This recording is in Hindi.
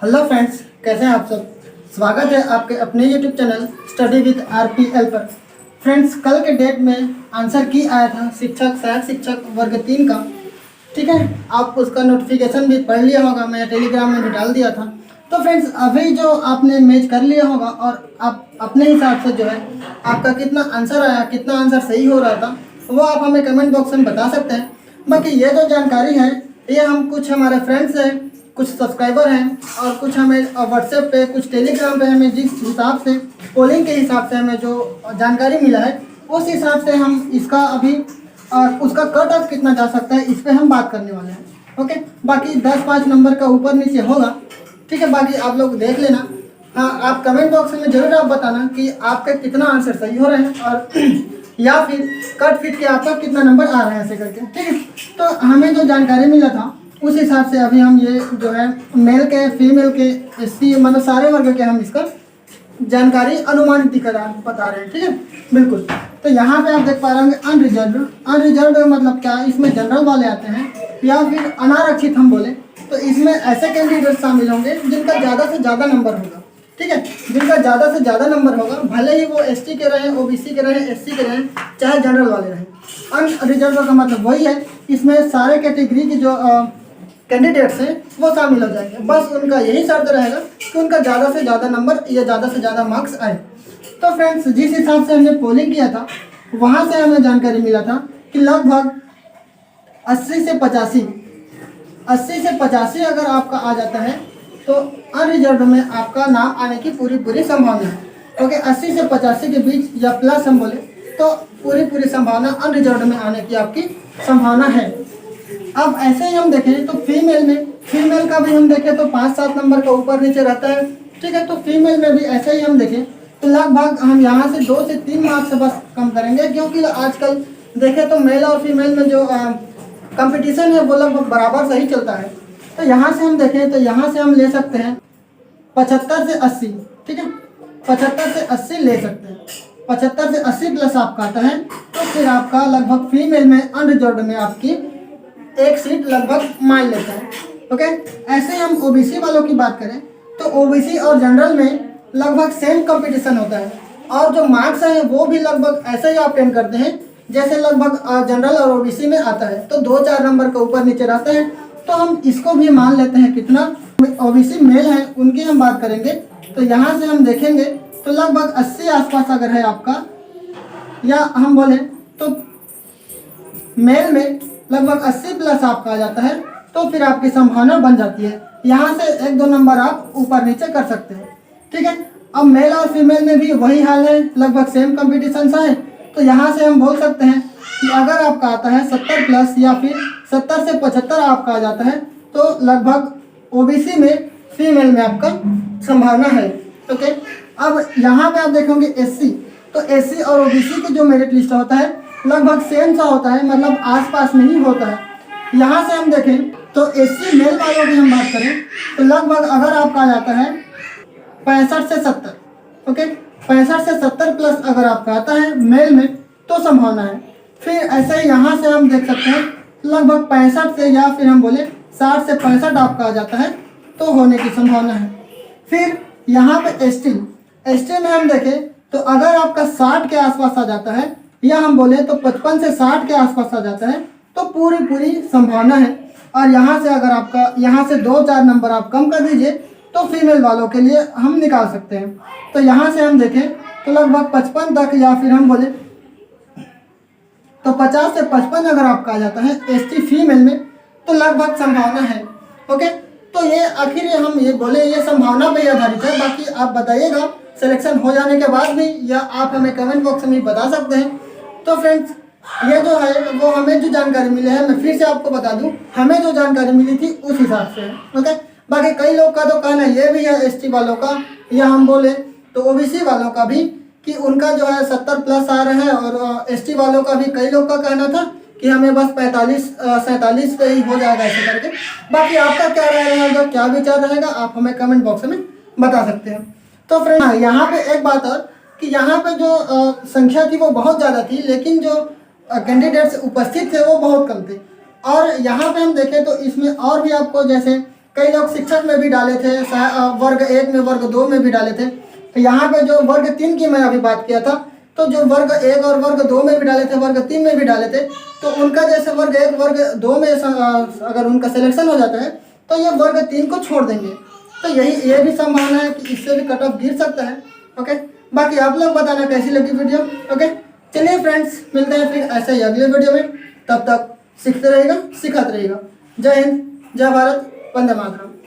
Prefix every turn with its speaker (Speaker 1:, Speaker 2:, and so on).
Speaker 1: हेलो फ्रेंड्स, कैसे हैं आप सब। स्वागत है आपके अपने YouTube channel study with RPL पर। फ्रेंड्स, कल के डेट में आंसर की आया था शिक्षक सहायक शिक्षक वर्ग 3 का। ठीक है, आप उसका नोटिफिकेशन भी पढ़ लिया होगा, मैं टेलीग्राम में भी डाल दिया था। तो फ्रेंड्स, अभी जो आपने मैच कर लिया होगा और आप अपने हिसाब से जो है आपका कितना आंसर आया, कितना आंसर सही हो रहा था, वो आप हमें कमेंट बॉक्स में बता सकते हैं। बाकी ये जो जानकारी है ये हम कुछ हमारे फ्रेंड्स हैं, कुछ सब्सक्राइबर हैं और कुछ हमें व्हाट्सएप पे, कुछ टेलीग्राम पे हमें जिस हिसाब से पोलिंग के हिसाब से हमें जो जानकारी मिला है उस हिसाब से हम इसका अभी उसका कट ऑफ कितना जा सकता है इस पे हम बात करने वाले हैं। ओके, बाकी 10-5 नंबर का ऊपर नीचे होगा। ठीक है, बाकी आप लोग देख लेना। हाँ, आप कमेंट बॉक्स में ज़रूर आप बताना कि आपके कितना आंसर सही हो रहे हैं और या फिर कट फिट के आपका कितना नंबर आ रहा है ऐसे करके। ठीक है, तो हमें जो जानकारी मिला था उस हिसाब से अभी हम ये जो है मेल के, फीमेल के, एससी मतलब सारे वर्ग के हम इसका जानकारी अनुमानित बता रहे हैं। ठीक है, बिल्कुल। तो यहाँ पे आप देख पा रहे होंगे अनरिजर्व। अनरिजर्व मतलब क्या, इसमें जनरल वाले आते हैं या फिर अनारक्षित हम बोले तो इसमें ऐसे कैंडिडेट शामिल होंगे जिनका ज़्यादा से ज़्यादा नंबर होगा। ठीक है, जिनका ज़्यादा से ज़्यादा नंबर होगा, भले ही वो एसटी के रहें, ओबीसी के रहें, एससी के रहें, चाहे जनरल वाले रहें। अनरिजर्व का मतलब वही है, इसमें सारे कैटेगरी के जो कैंडिडेट्स हैं वो शामिल हो जाएंगे। बस उनका यही शर्त रहेगा कि उनका ज़्यादा से ज़्यादा नंबर या ज़्यादा से ज़्यादा मार्क्स आए। तो फ्रेंड्स, जिस हिसाब से हमने पोलिंग किया था वहाँ से हमें जानकारी मिला था कि लगभग 80 से 85 अगर आपका आ जाता है तो अनरिजर्व में आपका नाम आने की पूरी संभावना है। ओके, 80 से 85 के बीच या प्लस हम बोले तो पूरी संभावना अनरिजर्व में आने की आपकी संभावना है। अब ऐसे ही हम देखें तो फीमेल का भी हम देखें तो 5-7 नंबर का ऊपर नीचे रहता है। ठीक है, तो फीमेल में भी ऐसे ही हम देखें तो लगभग हम यहाँ से 2 से 3 मार्क्स बस कम करेंगे, क्योंकि आजकल देखें तो मेल और फीमेल में जो कंपटीशन है वो लगभग बराबर सही चलता है। तो यहाँ से हम देखें तो यहाँ से हम ले सकते हैं 75 से 80। ठीक है, 75 से 80 ले सकते हैं। 75 से 80 प्लस आपका आता है तो फिर आपका लगभग फीमेल में अनरिजर्व में आपकी एक सीट लगभग मान लेता है। ओके, ऐसे हम ओबीसी वालों की बात करें तो ओबीसी और जनरल में लगभग सेम कंपटीशन होता है और जो मार्क्स हैं वो भी लगभग ऐसे ही ऑब्टेन करते हैं जैसे लगभग जनरल और ओबीसी में आता है। तो 2-4 नंबर का ऊपर नीचे रहते हैं। तो हम इसको भी मान लेते हैं कितना, ओबीसी मेल है उनकी हम बात करेंगे तो यहाँ से हम देखेंगे तो लगभग 80 आसपास अगर है आपका, या हम बोले तो मेल में लगभग 80 प्लस आपका आ जाता है तो फिर आपकी संभावना बन जाती है। यहाँ से 1-2 नंबर आप ऊपर नीचे कर सकते हैं। ठीक है, अब मेल और फीमेल में भी वही हाल है, लगभग सेम कंपटीशन है। तो यहाँ से हम बोल सकते हैं कि अगर आपका आता है 70 प्लस या फिर 70 से 75 आपका आ जाता है तो लगभग ओबीसी में, फीमेल में आपका संभावना है। ओके, अब यहाँ पे आप देखोगे एससी, तो एससी और ओबीसी की जो मेरिट लिस्ट होता है लगभग सेम सा होता है, मतलब आसपास में ही होता है। यहाँ से हम देखें तो एससी मेल वालों की हम बात करें तो लगभग अगर आपका आ जाता है 65 से 70। ओके, 65 से 70 प्लस अगर आपका आता है मेल में तो संभावना है। फिर ऐसे ही यहाँ से हम देख सकते हैं लगभग 65 से या फिर हम बोले 60 से 65 आपका आ जाता है तो होने की संभावना है। फिर यहाँ पे एसटी में हम देखें तो अगर आपका 60 के आसपास आ जाता है या हम बोले तो 55 से 60 के आसपास आ जाता है तो पूरी संभावना है। और यहाँ से अगर आपका यहाँ से 2-4 नंबर आप कम कर दीजिए तो फीमेल वालों के लिए हम निकाल सकते हैं। तो यहाँ से हम देखें तो लगभग 55 तक या फिर हम बोले तो 50 से 55 अगर आपका आ जाता है एसटी फीमेल में तो लगभग संभावना है। ओके, तो ये आखिर हम ये बोले ये संभावना पे आधारित है। बाकी आप बताइएगा सिलेक्शन हो जाने के बाद भी, या आप हमें कमेंट बॉक्स में बता सकते हैं। तो फ्रेंड्स, ये जो है वो हमें जो जानकारी मिली है, मैं फिर से आपको बता दूं, हमें जो जानकारी मिली थी उस हिसाब से है। ओके, बाकी कई लोग का तो कहना ये भी है एसटी वालों का, या हम बोले तो ओबीसी वालों का भी, कि उनका जो है 70 प्लस आ रहे हैं। और एसटी वालों का भी कई लोग का कहना था कि हमें बस 45-47 पे ही हो जाएगा ऐसे करके। बाकी आपका क्या राय रहेगा, क्या विचार रहेगा, आप हमें कमेंट बॉक्स में बता सकते हैं। तो फ्रेंड, यहाँ पे एक बात और कि यहाँ पे जो संख्या थी वो बहुत ज़्यादा थी, लेकिन जो कैंडिडेट्स उपस्थित थे वो बहुत कम थे। और यहाँ पे हम देखें तो इसमें और भी आपको जैसे कई लोग शिक्षक में भी डाले थे, वर्ग 1 में, वर्ग 2 में भी डाले थे। तो यहाँ पे जो वर्ग 3 की मैं अभी बात किया था, तो जो वर्ग 1 और वर्ग 2 में भी डाले थे, वर्ग 3 में भी डाले थे, तो उनका जैसे वर्ग 1 वर्ग 2 में अगर उनका सिलेक्शन हो जाता है तो ये वर्ग 3 को छोड़ देंगे। तो ये भी संभावना है कि इससे भी कट ऑफ गिर सकता है। ओके, बाकी आप लोग बताना कैसी लगी वीडियो। ओके, चलिए फ्रेंड्स, मिलते हैं फिर ऐसे ही अगले वीडियो में। तब तक सीखते रहिएगा, सिखाते रहिएगा। जय हिंद, जय भारत, वंदे मातरम।